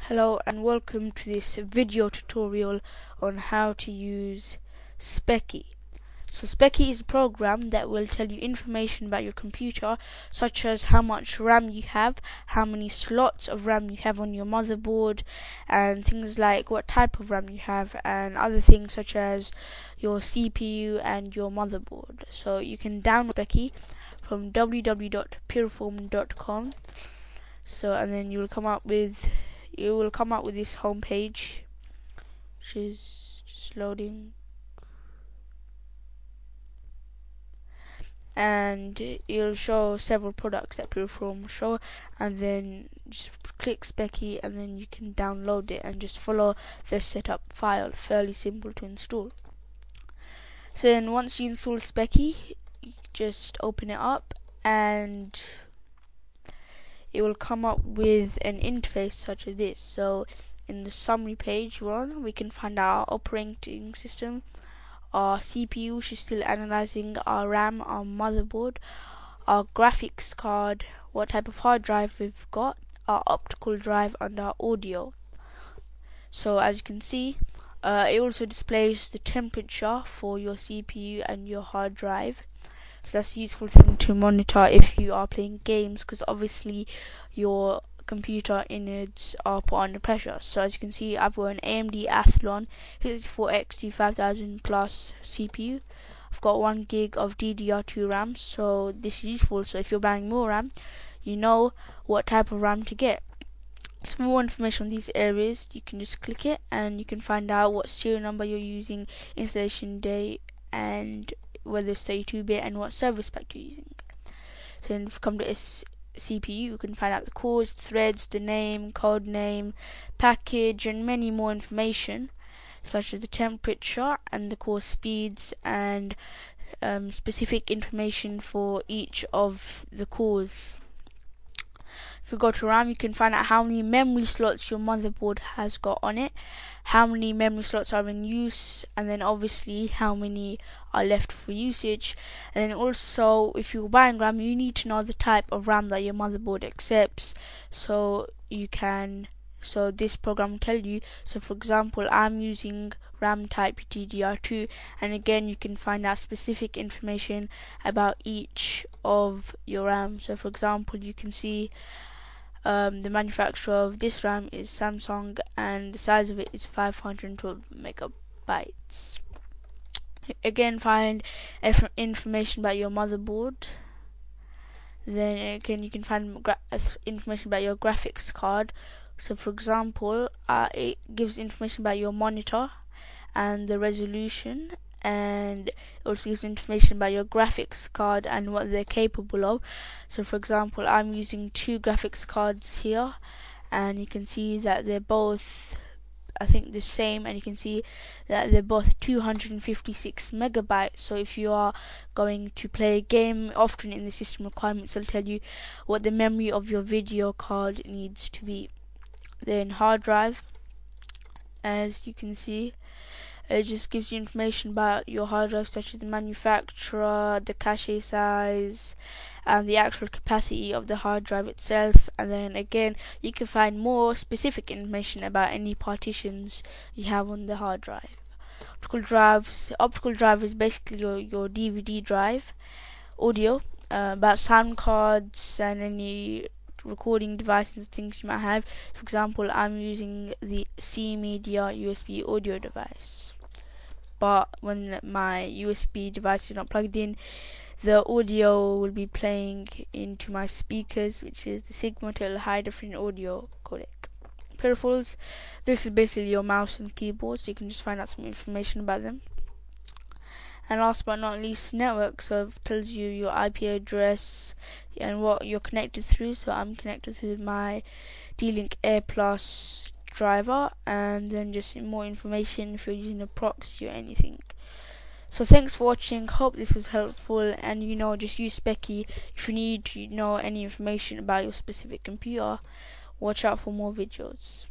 Hello and welcome to this video tutorial on how to use Speccy. So Speccy is a program that will tell you information about your computer, such as how much RAM you have, how many slots of RAM you have on your motherboard, and things like what type of RAM you have, and other things such as your CPU and your motherboard. So you can download Speccy from www.puriform.com. And then you will come up with this home page, which is just loading, and it'll show several products that Puriform show, and then just click Speccy and then you can download it and just follow the setup file. Fairly simple to install. So then once you install Speccy, you just open it up and it will come up with an interface such as this. So in the summary page we can find our operating system, our CPU, which is still analyzing, our RAM, our motherboard, our graphics card, what type of hard drive we've got, our optical drive, and our audio. So as you can see, it also displays the temperature for your CPU and your hard drive. So that's a useful thing to monitor if you are playing games, because obviously your computer innards are put under pressure. So as you can see, I've got an AMD Athlon 64XT 5000 plus CPU. I've got 1 gig of DDR2 RAM, so this is useful. So if you're buying more RAM, you know what type of RAM to get. For more information on these areas, you can just click it and you can find out what serial number you're using, installation date, and whether it's 32-bit and what service pack you're using. So then if you come to CPU, you can find out the cores, threads, the name, code name, package, and many more information, such as the temperature and the core speeds, and specific information for each of the cores. If you go to RAM, you can find out how many memory slots your motherboard has got on it, how many memory slots are in use, and then obviously how many are left for usage. And then also, if you're buying RAM, you need to know the type of RAM that your motherboard accepts, so this program will tell you. So for example, I'm using RAM type DDR2, and again you can find out specific information about each of your RAM. So for example, you can see the manufacturer of this RAM is Samsung, and the size of it is 512 megabytes. Again, find information about your motherboard. Then again, you can find information about your graphics card. So for example, it gives information about your monitor and the resolution, and it also gives information about your graphics card and what they're capable of. So for example, I'm using 2 graphics cards here, and you can see that they're both, I think, the same, and you can see that they're both 256 megabytes. So if you are going to play a game, often in the system requirements it'll tell you what the memory of your video card needs to be. Then hard drive, as you can see, it just gives you information about your hard drive, such as the manufacturer, the cache size, and the actual capacity of the hard drive itself. And then again, you can find more specific information about any partitions you have on the hard drive. Optical drive is basically your DVD drive. Audio, about sound cards and any recording devices and things you might have. For example, I'm using the C Media USB audio device, but when my USB device is not plugged in, the audio will be playing into my speakers, which is the Sigma-Tel high definition audio codec. Peripherals, this is basically your mouse and keyboard, so you can just find out some information about them. And last but not least, network. So it tells you your IP address and what you're connected through. So I'm connected through my D-Link Air Plus driver, and then just more information if you're using a proxy or anything. So thanks for watching. Hope this was helpful, and just use Speccy if you need to know any information about your specific computer. Watch out for more videos.